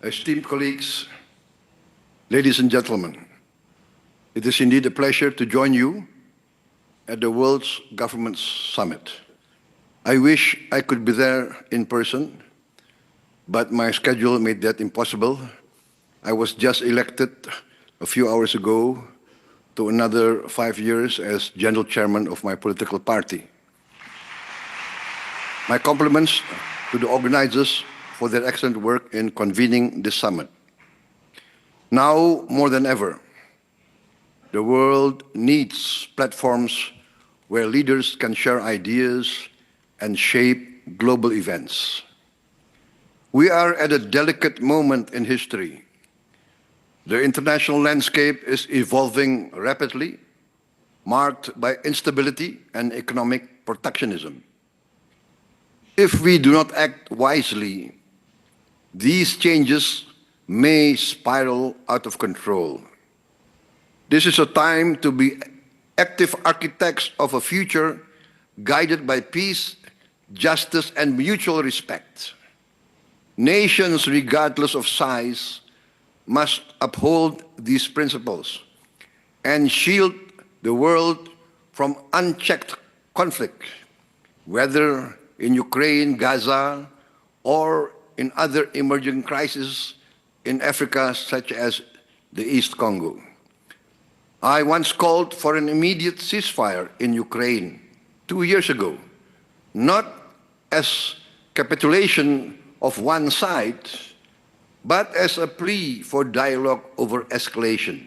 esteemed colleagues, ladies and gentlemen, it is indeed a pleasure to join you at the World's Government Summit. I wish I could be there in person, but my schedule made that impossible. I was just elected a few hours ago to another 5 years as General Chairman of my political party. My compliments to the organizers for their excellent work in convening this summit. Now, more than ever, the world needs platforms where leaders can share ideas and shape global events. We are at a delicate moment in history. The international landscape is evolving rapidly, marked by instability and economic protectionism. If we do not act wisely, these changes may spiral out of control. This is a time to be active architects of a future guided by peace, justice, and mutual respect. Nations, regardless of size, must uphold these principles and shield the world from unchecked conflict, whether in Ukraine, Gaza, or in other emerging crises in Africa, such as the East Congo. I once called for an immediate ceasefire in Ukraine 2 years ago, not as capitulation of one side, but as a plea for dialogue over escalation.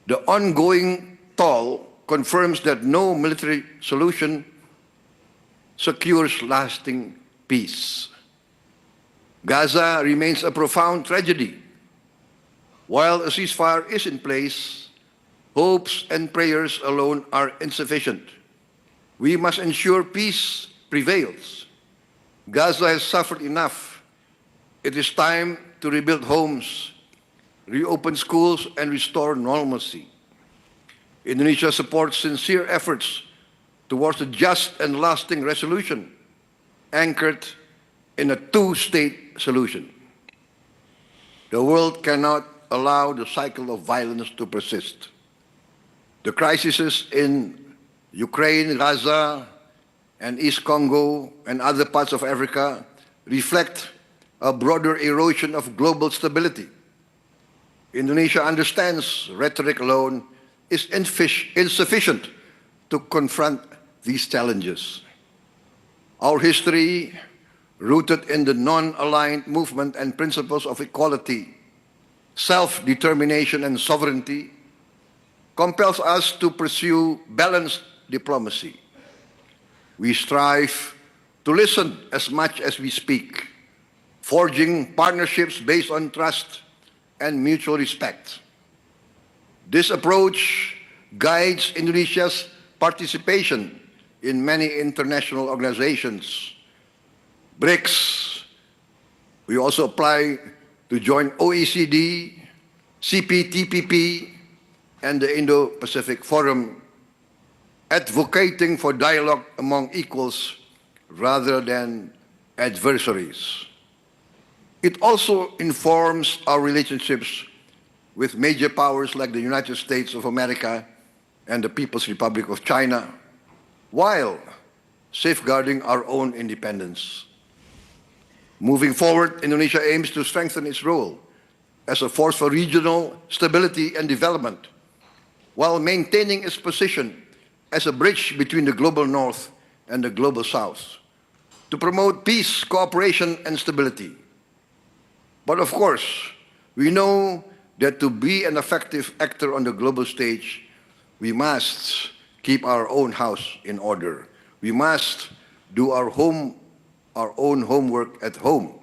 The ongoing toll confirms that no military solution secures lasting peace. Gaza remains a profound tragedy. While a ceasefire is in place, hopes and prayers alone are insufficient. We must ensure peace prevails. Gaza has suffered enough. It is time to rebuild homes, reopen schools, and restore normalcy. Indonesia supports sincere efforts towards a just and lasting resolution anchored in a two-state solution. The world cannot allow the cycle of violence to persist. The crises in Ukraine, Gaza, and East Congo, and other parts of Africa reflect a broader erosion of global stability. Indonesia understands rhetoric alone is insufficient to confront these challenges. Our history, rooted in the non-aligned movement and principles of equality, self-determination, and sovereignty, compels us to pursue balanced diplomacy. We strive to listen as much as we speak, forging partnerships based on trust and mutual respect. This approach guides Indonesia's participation in many international organizations. BRICS, we also apply to join OECD, CPTPP, and the Indo-Pacific Forum, advocating for dialogue among equals rather than adversaries. It also informs our relationships with major powers like the United States of America and the People's Republic of China, while safeguarding our own independence. Moving forward, Indonesia aims to strengthen its role as a force for regional stability and development, while maintaining its position as a bridge between the global North and the global South, to promote peace, cooperation, and stability. But of course, we know that to be an effective actor on the global stage, we must keep our own house in order. We must do our own homework at home.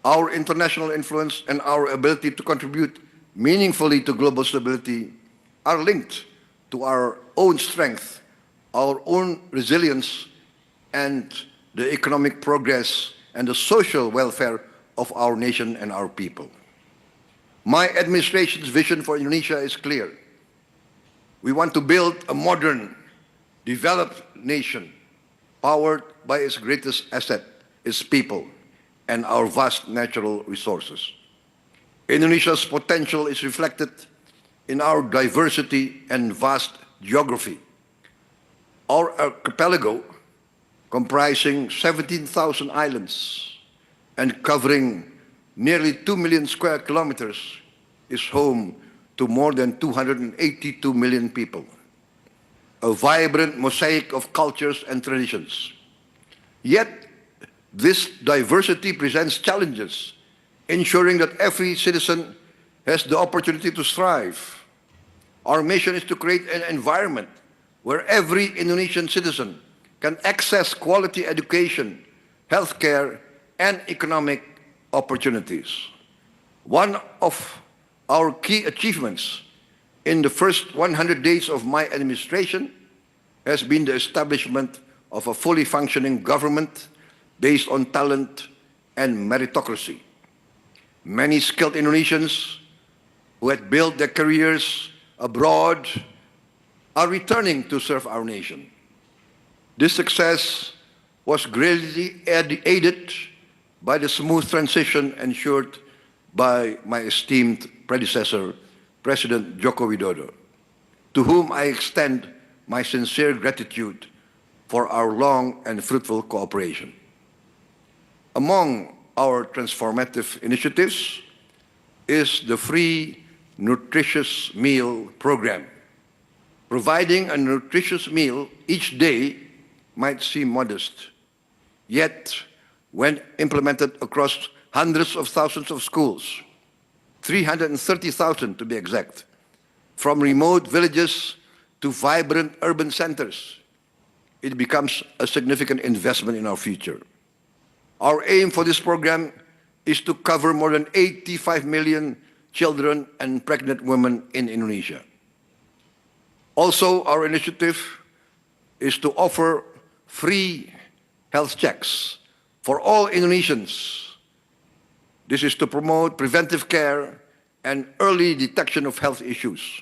Our international influence and our ability to contribute meaningfully to global stability are linked to our own strength, our own resilience, and the economic progress and the social welfare of our nation and our people. My administration's vision for Indonesia is clear. We want to build a modern, developed nation powered by its greatest asset, its people, and our vast natural resources. Indonesia's potential is reflected in our diversity and vast geography. Our archipelago, comprising 17,000 islands and covering nearly 2 million square kilometers, is home to more than 282 million people. A vibrant mosaic of cultures and traditions. Yet, this diversity presents challenges, ensuring that every citizen has the opportunity to thrive. Our mission is to create an environment where every Indonesian citizen can access quality education, healthcare, and economic opportunities. One of our key achievements in the first 100 days of my administration has been the establishment of a fully functioning government based on talent and meritocracy. Many skilled Indonesians who had built their careers abroad are returning to serve our nation. This success was greatly aided by the smooth transition ensured by my esteemed predecessor, President Joko Widodo, to whom I extend my sincere gratitude for our long and fruitful cooperation. Among our transformative initiatives is the free nutritious meal program. Providing a nutritious meal each day might seem modest, yet when implemented across hundreds of thousands of schools, 330,000 to be exact, from remote villages to vibrant urban centers, it becomes a significant investment in our future. Our aim for this program is to cover more than 85 million children and pregnant women in Indonesia. Also, our initiative is to offer free health checks for all Indonesians. This is to promote preventive care and early detection of health issues,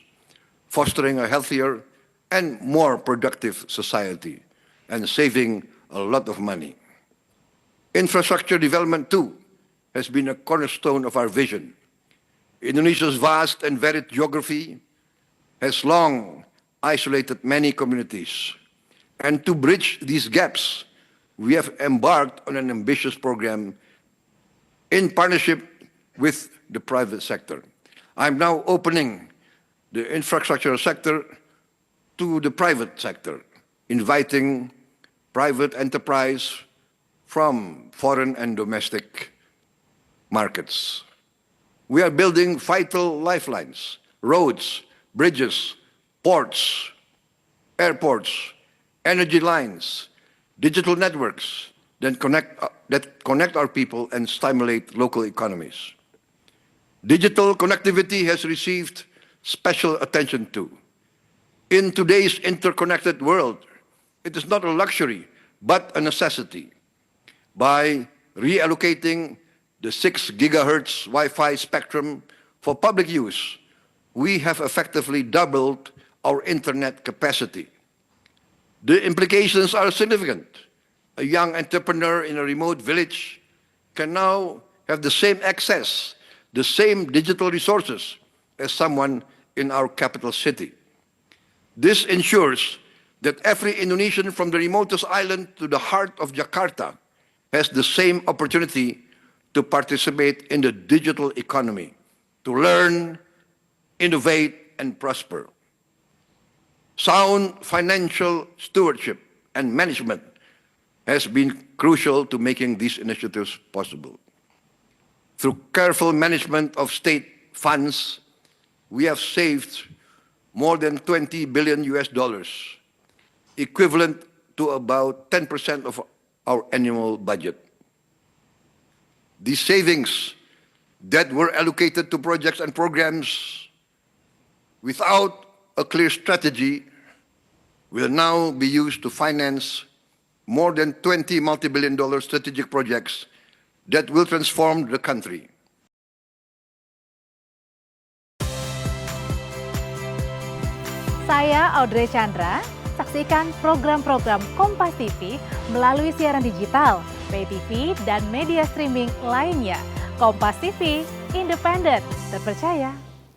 fostering a healthier and more productive society, and saving a lot of money. Infrastructure development, too, has been a cornerstone of our vision. Indonesia's vast and varied geography has long isolated many communities. And to bridge these gaps, we have embarked on an ambitious program in partnership with the private sector. I'm now opening the infrastructure sector to the private sector, inviting private enterprise from foreign and domestic markets. We are building vital lifelines, roads, bridges, ports, airports, energy lines, digital networks that connect our people and stimulate local economies. Digital connectivity has received special attention too. In today's interconnected world, it is not a luxury, but a necessity. By reallocating the 6 gigahertz Wi-Fi spectrum for public use, we have effectively doubled our internet capacity. The implications are significant. A young entrepreneur in a remote village can now have the same access, the same digital resources as someone in our capital city. This ensures that every Indonesian from the remotest island to the heart of Jakarta has the same opportunity to participate in the digital economy, to learn, innovate, and prosper. Sound financial stewardship and management has been crucial to making these initiatives possible. Through careful management of state funds, we have saved more than $20 billion, equivalent to about 10% of our annual budget. These savings that were allocated to projects and programs without a clear strategy will now be used to finance more than 20 multi-billion-dollar strategic projects that will transform the country. Saya Audrey Chandra, saksikan program-program Kompas TV melalui siaran digital, pay TV, dan media streaming lainnya. Kompas TV, Independen, terpercaya.